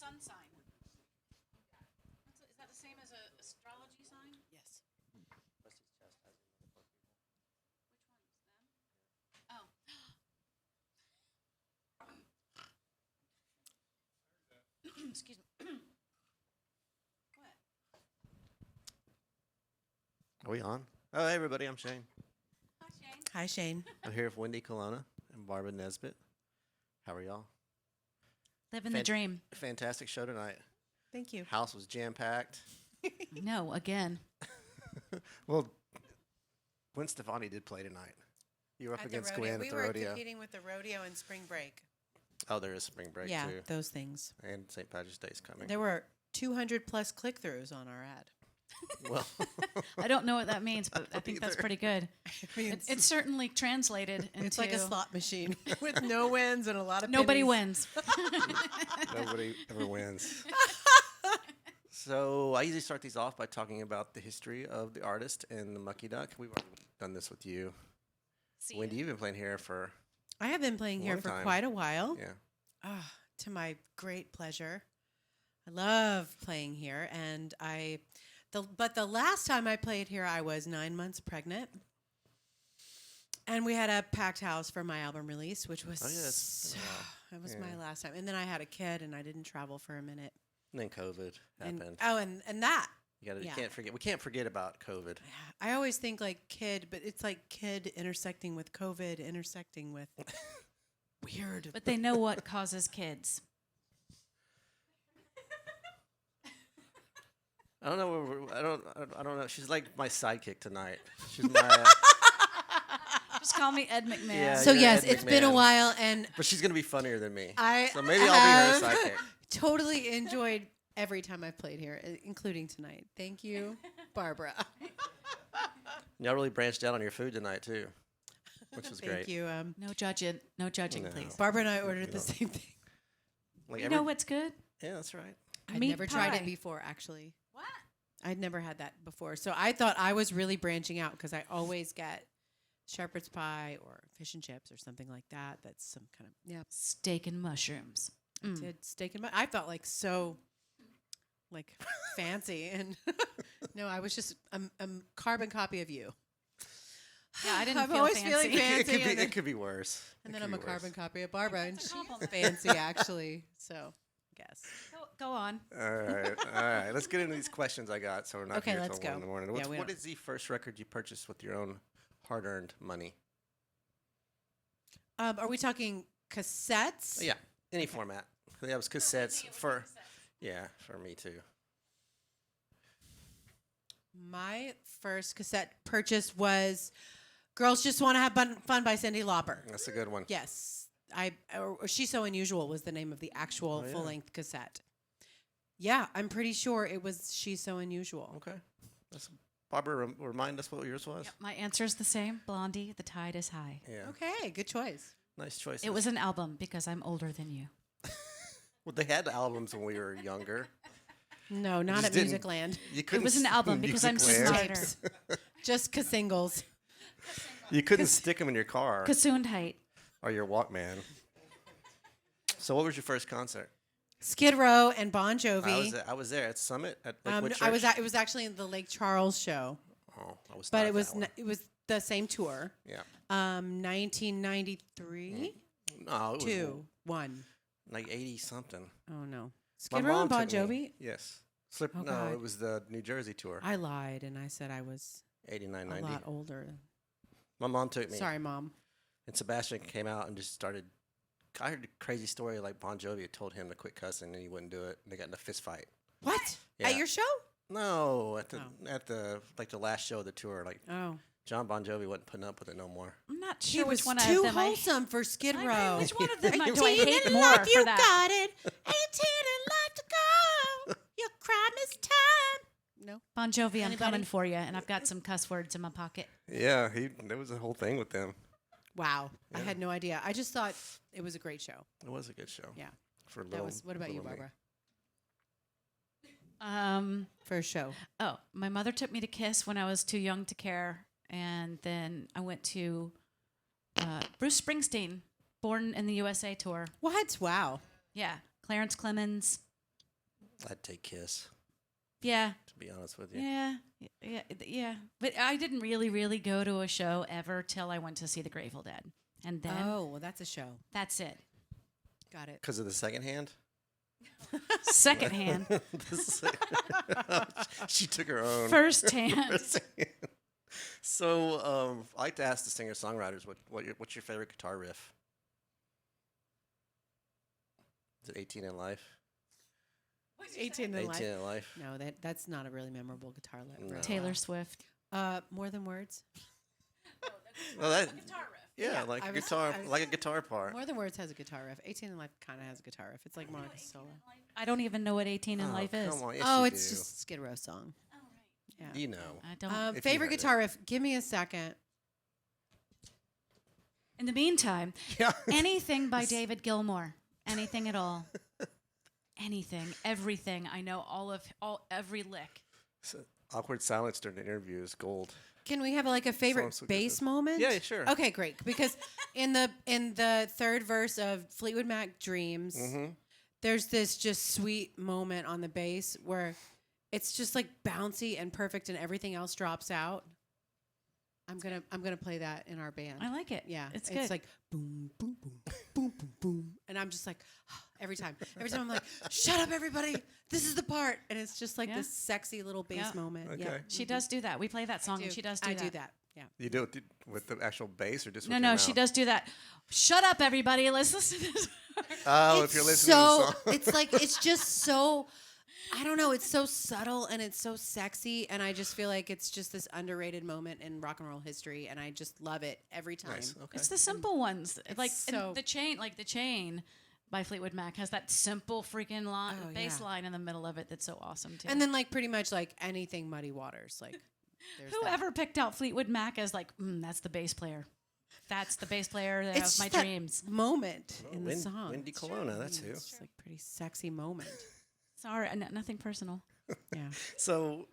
sun sign? Is that the same as an astrology sign? Yes. Oh. Excuse me. What? Are we on? Oh, hey, everybody, I'm Shane. Hi, Shane. Hi, Shane. I'm here with Wendy Colonna and Barbara Nesbitt. How are y'all? Living the dream. Fantastic show tonight. Thank you. House was jam-packed. No, again. Well, Gwen Stefani did play tonight. You were up At the against rodeo. Gwen We at the were rodeo. competing with the rodeo and spring break. Oh, there is spring break, Yeah, too. those things. And St. Patrick's Day is coming. There were 200 plus click-throughs on our ad. Well, I don't know what that means, but I think that's either. pretty good. It's, It's certainly translated into... it's like a slot machine with no wins and a lot of Nobody pennies. wins. nobody ever wins. So I usually start these off by talking about the history of the artist and the Mucky Duck. We've already done this with you. Wendy, you've been playing here for... I have been playing here Long for time. quite a while. Yeah. To my great pleasure. I love playing here, and but the last time I played here, I was 9 months pregnant, and we had a packed house for my album release, which was Oh, yeah, that's been a while. that was Yeah. my last time. And then I had a kid, and I didn't travel for a minute. And then COVID happened. And that You yeah. can't forget. We can't forget about COVID. I always think like kid, but it's like kid intersecting with COVID, intersecting with weird. But they know what causes kids. I don't know. I don't know. She's like my sidekick tonight. She's my. Just call me Ed McMahon. Yeah, So you're yes, Ed it's been a McMahon. while, and But she's gonna be funnier than me. I So maybe I'll be her have sidekick. totally enjoyed every time I've played here, including tonight. Thank you, Barbara. Y'all really branched out on your food tonight too, which was Thank great. you. No judging. No judging, No. please. Barbara and I ordered You the know. same thing. Like You know what's good? Yeah, that's right. I'd Meat never tried pie. it before, actually. What? I'd never had that before. So I thought I was really branching out because I always get shepherd's pie or fish and chips or something like that. That's some kind of, Steak and mushrooms. Mm. did steak and I felt like so like fancy. And no, I was just a carbon copy of you. Yeah, I didn't I'm feel always fancy. feeling fancy. It could be worse. And It then could I'm a be worse. carbon copy of Barbara, and That's a she's compliment. fancy, actually. So, guess. Go on. All right. Let's get into these questions I got. So we're not Okay, here let's till 1 in go. the morning. Yeah, we What don't- is the first record you purchased with your own hard-earned money? Are we talking cassettes? Yeah, any format. That was cassettes for. Yeah, for me too. My first cassette purchase was "Girls Just Want to Have Fun" by Cyndi Lauper. That's a good one. Yes, or "She's So Unusual" was the name of the actual Oh, yeah. full-length cassette. Yeah, I'm pretty sure it was "She's So Unusual." Okay. Barbara, remind us what yours was. Yep, my answer is the same. Blondie, The Tide is High. Yeah. Okay, good choice. Nice choice. It was an album because I'm older than you. Well, they had albums when we were younger. No, not just at didn't- Musicland. You couldn't was an s- album because I'm Musicland. smarter. Just singles. You couldn't stick them in your car Gesundheit. or your Walkman. So, what was your first concert? Skid Row and Bon Jovi. I was there at Summit at Lakewood I was. Church. It was actually in the Lake Charles show, Oh, I was. but not it at was that one. it was the same tour. Yeah. 1993, No, it was 1. like 80 something. Oh no, My Skid Row and mom Bon took me. Jovi. Yes. Oh, No, God. it was the New Jersey tour. I lied and I said I was 89, a 90. lot older. My mom took me. Sorry, Mom. And Sebastian came out and just started. I heard a crazy story like Bon Jovi had told him to quit cussing and he wouldn't do it. And they got in a fist fight. What? Yeah. At your show? No, at the Oh. like the last show of the tour, like Oh, John Bon Jovi wasn't putting up with it no more. I'm not he sure was which one too of them wholesome for Skid Row. Which one of them do I 18 hate in more life, for you that? got it. 18 in life to go. Your crime is time. No. Bon Jovi, I'm Anybody? coming for you, and I've got some cuss words in my pocket. Yeah, there was a whole thing with them. Wow, I Yeah. had no idea. I just thought it was a great show. It was a good show. Yeah. For That little. was. What about you, little me. Barbara? For a show. Oh, my mother took me to Kiss when I was too young to care, and then I went to Bruce Springsteen, Born in the USA tour. What? Wow. Yeah, Clarence Clemens, I'd take Kiss, Yeah. to be honest with you. Yeah. But I didn't really go to a show ever till I went to see the Grateful Dead. And then Oh, well, that's a show. that's it. Got it. Because of the second hand? Secondhand. She took her own. First hand. So I like to ask the singer-songwriters, what's your favorite guitar riff? Is it 18 in Life? 18 in 18 life. in Life? No, that's not a really memorable guitar lick. No. Taylor Swift. More Than Words. Well, that, Guitar riff. yeah, Yeah, like I a was- guitar, I was- like a guitar part. More Than Words has a guitar riff. 18 in Life kind of has a guitar riff. It's like more like a solo. I don't even know what 18 in Oh, Life is. Come on, yes, Oh, you it's do. just a Skid Row song. Yeah. You know. I don't. If you Favorite heard it. guitar riff? Give me a second. In the meantime, Yeah. anything by David Gilmour. Anything at all. Anything. Everything. I know every lick. So, awkward silence during the interview is gold. Can we have like a favorite Sounds so good. bass moment? Yeah, sure. Okay, great. Because in the third verse of Fleetwood Mac Dreams, there's this just sweet moment on the bass where it's just like bouncy and perfect, and everything else drops out. I'm gonna play that in our band. I like it. Yeah, It's it's good. like boom, boom, boom, boom, boom, boom, and I'm just like every time I'm like, shut up, everybody, this is the part, and it's just like Yeah. this sexy little bass Yeah. moment. Okay. Yeah, She does do that. We play that song, and she does do I that. do that. Yeah. You do it with the actual bass or just with No, your no, mouth? she does do that. Shut up, everybody. Let's listen to this. Oh, It's if you're listening so, to the song. it's like it's just so. I don't know. It's so subtle and it's so sexy, and I just feel like it's just this underrated moment in rock and roll history, and I just love it every time. Nice. Okay. It's the simple ones. Like so- and the chain by Fleetwood Mac has that simple freaking Oh, bass yeah. line in the middle of it that's so awesome too. And then like pretty much like anything Muddy Waters, like there's that. whoever picked out Fleetwood Mac as like, that's the bass player. That's the bass player of It's my just that dreams. moment in the song. Wendy Colonna, that's who. It's just like pretty sexy moment. Sorry, nothing personal. Yeah. So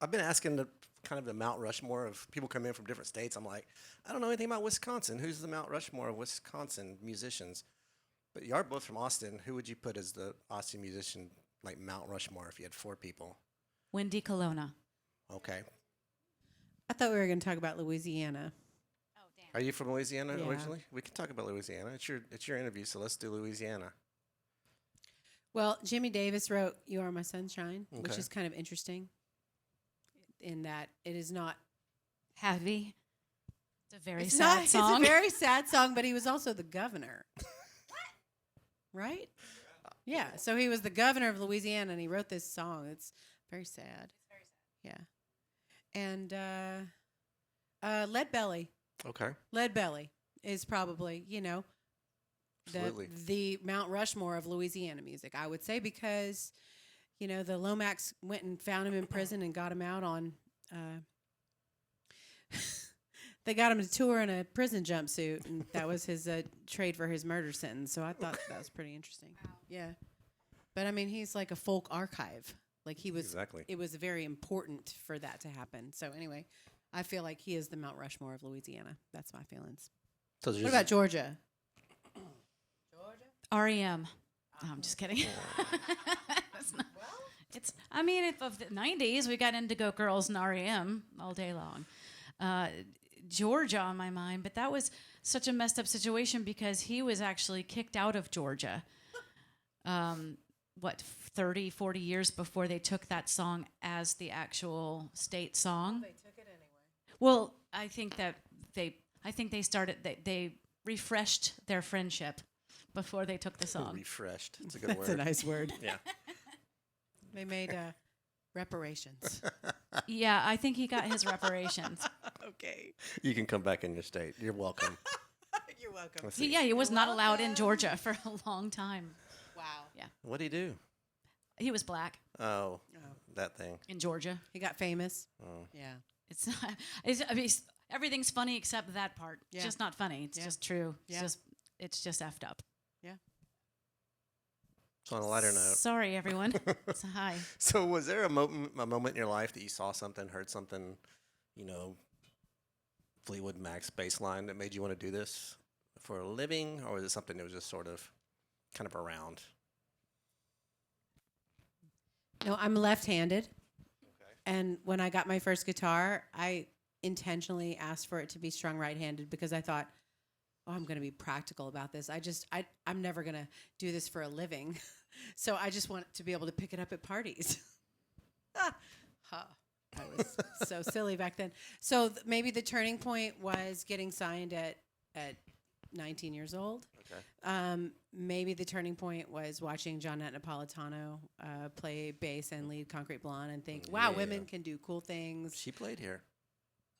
I've been asking the Mount Rushmore of people come in from different states. I'm like, I don't know anything about Wisconsin. Who's the Mount Rushmore of Wisconsin musicians? But you are both from Austin. Who would you put as the Austin musician, like Mount Rushmore, if you had 4 people? Wendy Colonna. Okay. I thought we were going to talk about Louisiana. Oh damn. Are you from Louisiana Yeah. originally? We can talk about Louisiana. It's your interview, so let's do Louisiana. Well, Jimmy Davis wrote "You Are My Sunshine," which Okay. is kind of interesting in that it is not. Heavy. It's a very It's sad not. song. It's a very sad song, but he was also the governor. Right? Yeah. So he was the governor of Louisiana, and he wrote this song. It's very sad. Yeah. And Lead Belly. Okay. Lead Belly is probably, Absolutely. the Mount Rushmore of Louisiana music, I would say, because, the Lomax went and found him in prison and got him out on, they got him to tour in a prison jumpsuit, and that was his trade for his murder sentence. So I thought that was pretty interesting. Yeah. But, I mean, he's like a folk archive. Like he was, Exactly. it was very important for that to happen. So anyway, I feel like he is the Mount Rushmore of Louisiana. That's my feelings. So What about Georgia? REM. No, I'm just kidding. It's not- it's. I mean, if of the '90s, we got Indigo Girls and REM all day long. Georgia on my mind, but that was such a messed up situation because he was actually kicked out of Georgia. 30, 40 years before they took that song as the actual state song. They took it anyway. Well, I think they started. They refreshed their friendship before they took the song. Refreshed. It's a good That's word. a nice word. Yeah. They made reparations. Yeah, I think he got his reparations. Okay. You can come back in your state. You're welcome. You're welcome. Let's see. He was not allowed in Georgia for a long time. Wow. Yeah, What'd he do? he was black Oh, that thing. in Georgia. He got famous. Oh. Yeah. It's not. Everything's funny except that part. Yeah. It's just not funny. It's Yeah. just true. Yeah. It's just effed up. Yeah. So on a lighter note. Sorry, everyone. So, hi. So was there a moment in your life that you saw something, heard something, Fleetwood Mac's bass line that made you want to do this for a living, or was it something that was just sort of kind of around? No, I'm left-handed. And when I got my first guitar, I intentionally asked for it to be strung right-handed because I thought, oh, I'm going to be practical about this. I'm never going to do this for a living. So I just want to be able to pick it up at parties. I was so silly back then. So maybe the turning point was getting signed at 19 years old. Okay. Maybe the turning point was watching Johnette Napolitano play bass and lead Concrete Blonde and think, wow, Yeah. women can do cool things. She played here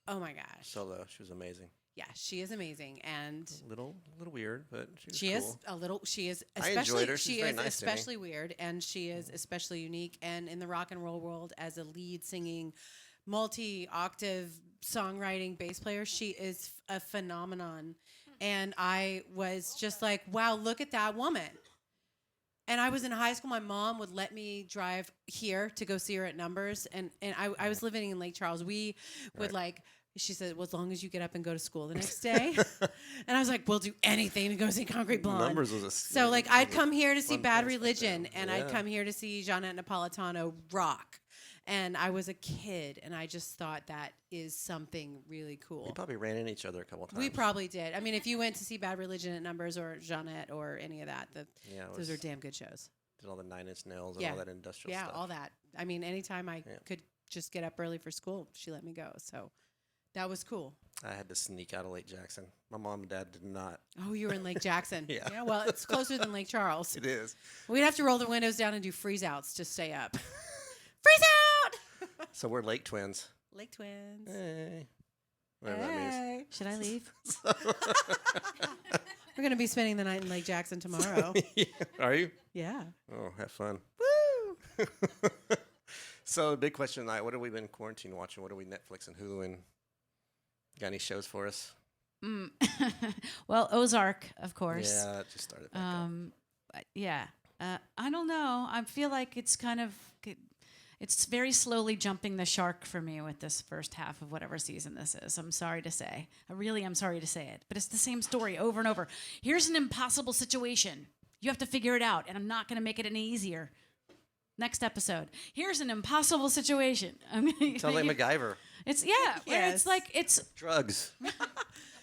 Oh my gosh. solo. She was amazing. Yeah, she is amazing. And Little weird, but she was is cool. a little, she is I especially, enjoyed her. She's she very is nice to me. especially weird and she is especially unique. And in the rock and roll world, as a lead singing, multi-octave songwriting bass player, she is a phenomenon. And I was just like, wow, look at that woman. And I was in high school. My mom would let me drive here to go see her at Numbers. And I was living in Lake Charles. We would she said, well, as long as you get up and go to school the next day. And I was like, we'll do anything to go see Concrete Blonde. Numbers was a So like I'd come here to see fun Bad place back Religion then. and Yeah. I'd come here to see Johnette Napolitano rock. And I was a kid and I just thought that is something really cool. We probably ran into each other a couple times. We probably did. I mean, if you went to see Bad Religion at Numbers or Jeanette or any of that, Yeah, it those are was- damn good shows. did all the Nine Inch Nails and Yeah. all that industrial Yeah, stuff. all that. I mean, anytime I Yeah. could just get up early for school, she let me go. So that was cool. I had to sneak out of Lake Jackson. My mom and dad did not. Oh, you were in Lake Jackson. Yeah. Well, it's closer than Lake Charles. It is. We'd have to roll the windows down and do freeze outs to stay up. Freeze out! So we're Lake twins. Lake Twins. Hey. Whatever that means. Hey. Should I leave? We're going to be spending the night in Lake Jackson tomorrow. Are you? Yeah. Oh, have fun. Woo! So the big question tonight, what have we been quarantine watching? What are we Netflix and Hulu and got any shows for us? Well, Ozark, of course. Yeah, it just started back up. Yeah. I don't know. I feel like it's kind of, it's very slowly jumping the shark for me with this first half of whatever season this is. I'm sorry to say. I really am sorry to say it. But it's the same story over and over. Here's an impossible situation. You have to figure it out, and I'm not going to make it any easier. Next episode. Here's an impossible situation. Sounds like MacGyver. It's, yeah. Where Yes. it's like, it's, Drugs.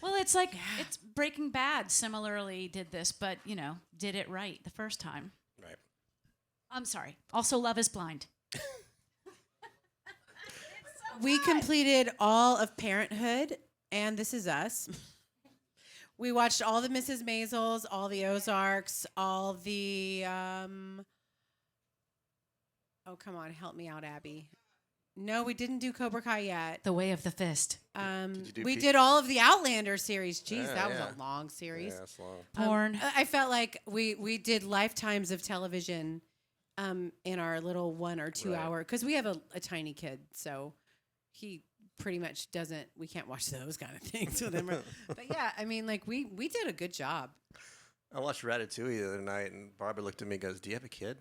well, it's like, it's Breaking Bad similarly did this, but, you know, did it right the first time. Right. I'm sorry. Also, Love is Blind. We completed all of Parenthood and This Is Us. We watched all the Mrs. Maisels, all the Ozarks, all the oh, come on, help me out, Abby. No, we didn't do Cobra Kai yet. The Way of the Fist. Did you do We Pe- did all of the Outlander series. Jeez, Yeah, that yeah. was a long series. Yeah, it's long. Porn. I felt like we did lifetimes of television in our little 1 or 2 Right. hour, because we have a tiny kid, so he pretty much doesn't, we can't watch those kind of things with him. But yeah, I mean, like we did a good job. I watched Ratatouille the other night, and Barbara looked at me and goes, "Do you have a kid?"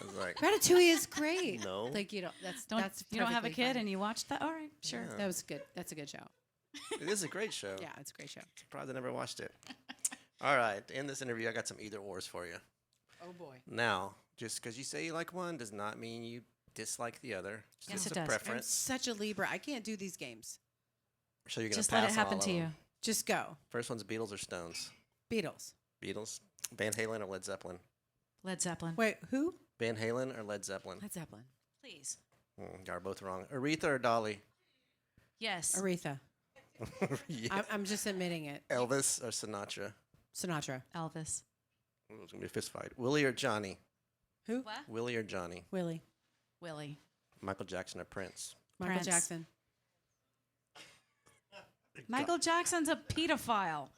I was like, Ratatouille is great. No. Like you don't, that's You don't have a perfectly kid fine. and you watched that? All right, sure. Yeah. That was good. That's a good show. "It is a great show." Yeah, it's a great show. Surprised I never watched it. All right, to end this interview, I got some either ors for you. Oh boy. Now, just because you say you like one does not mean you dislike the other. It's Yes, just it a does. I'm preference. such a Libra. I can't do these games. So you're gonna Just pass let it on happen all to of you. them. Just go. First one's Beatles or Stones? Beatles. Beatles, Van Halen or Led Zeppelin? Led Zeppelin. Wait, who? Van Halen or Led Zeppelin? Led Zeppelin. Please. Y'all are both wrong. Aretha or Dolly? Yes. Aretha. Yeah. I'm just admitting it. Elvis or Sinatra? Sinatra. Elvis. Ooh, it's gonna be a fist fight. Willie or Johnny? Who? What? Willie or Johnny? Willie. Willie. Michael Jackson or Prince? Michael Prince. Jackson. Michael Jackson's a pedophile.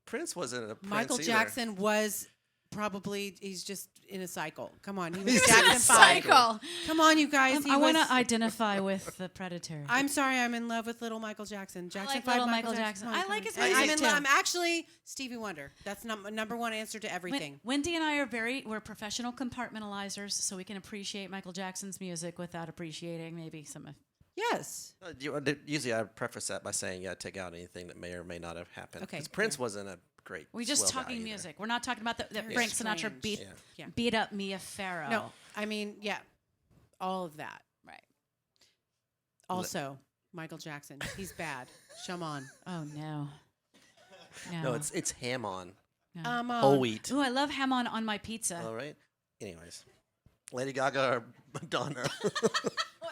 Prince wasn't a Prince Michael either. Jackson was probably, he's just in a cycle. Come on. He was He's in Jackson a 5. Cycle. Come on, you guys. He I want was- to identify with the predator. I'm sorry, I'm in love with little Michael Jackson. Jackson like 5, little Michael Jackson. Come on, I come like on. his I'm music, in too. I'm actually Stevie Wonder. That's number one answer to everything. Wendy and I are we're professional compartmentalizers, so we can appreciate Michael Jackson's music without appreciating maybe some of. Yes. Usually I preface that by saying, yeah, take out anything that may or may not have happened. Okay, 'Cause Prince wasn't a great We're just swell guy talking either. music. We're not talking about that Very Frank Sinatra strange. beat Yeah. Yeah. beat up Mia Farrow. No, I mean, yeah. all of that. Right. Also, Michael Jackson. He's bad. Come on. Oh no. No, it's ham on. On. Whole wheat. Ooh, I love ham on my pizza. All right. Anyways, Lady Gaga or Madonna?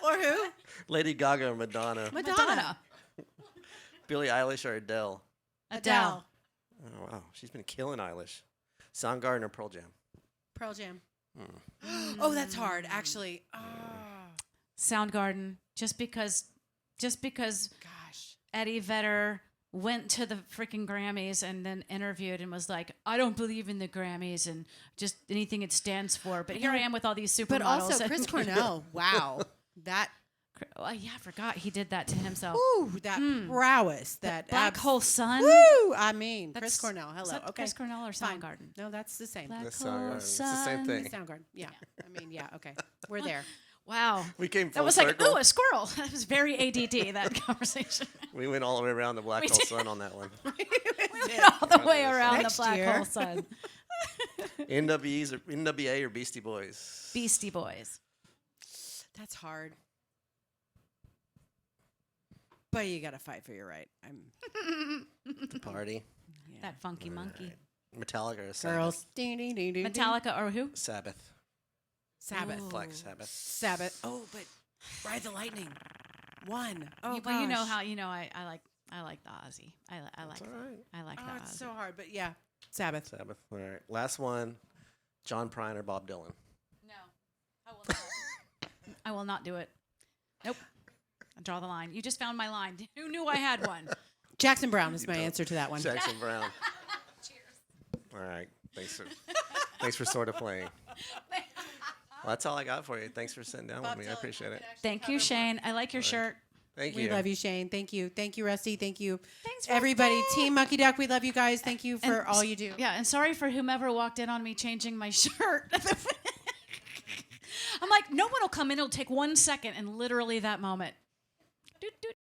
Or who? Lady Gaga or Madonna? Madonna. Billie Eilish or Adele? Adele. Oh wow, she's been killing Eilish. Soundgarden or Pearl Jam? Pearl Jam. Oh, that's hard, actually. Oh, Soundgarden. Just because gosh. Eddie Vedder went to the freaking Grammys and then interviewed and was like, I don't believe in the Grammys and just anything it stands for. But here I am with all these supermodels. But also, Chris Cornell. Wow. That. Oh, yeah, I forgot he did that to himself. Ooh, that prowess. That Black Hole Sun. Woo! I mean, Chris That's- Cornell. Hello. Is that Okay. Chris Cornell or Fine. Soundgarden? No, that's the same. Black That's Hole Soundgarden. It's the same Sun. thing. Soundgarden. Yeah. I mean, yeah. Okay. We're there. Wow. We came full That was circle. like, ooh, a squirrel. That was very ADD, that conversation. We went all the way around the Black We Hole did. Sun on that one. All the way around Next the Black year. Hole Sun. NWA or Beastie Boys? Beastie Boys. That's hard. But you got to fight for your right. I'm The Party. That funky monkey. Metallica or Sabbath? girls. Ding, ding, ding, ding, ding. Metallica or who? Sabbath. Sabbath. Black Sabbath. Sabbath. Oh, but Ride the Lightning. One. Oh, Well, you know gosh. how I like the Ozzy. I like all right. I like Oh, the it's Ozzy. so hard. But yeah, Sabbath. Sabbath. All right. Last one. John Prine or Bob Dylan? No, I will not. I will not do it. Nope. I draw the line. You just found my line. Who knew I had one? Jackson Brown is my answer to that one. Jackson Brown. All right. Thanks for sort of playing. Well, that's all I got for you. Thanks for sitting down with me. I appreciate it. Thank you, Shane. I like your shirt. Thank We you. love you, Shane. Thank you. Thank you, Rusty. Thank you. Thanks, everybody. Rusty. Team Mucky Duck, we love you guys. Thank you for And all you do. Yeah, and sorry for whomever walked in on me changing my shirt. I'm like, no one will come in. It'll take 1 second, and literally that moment. Doot, doot.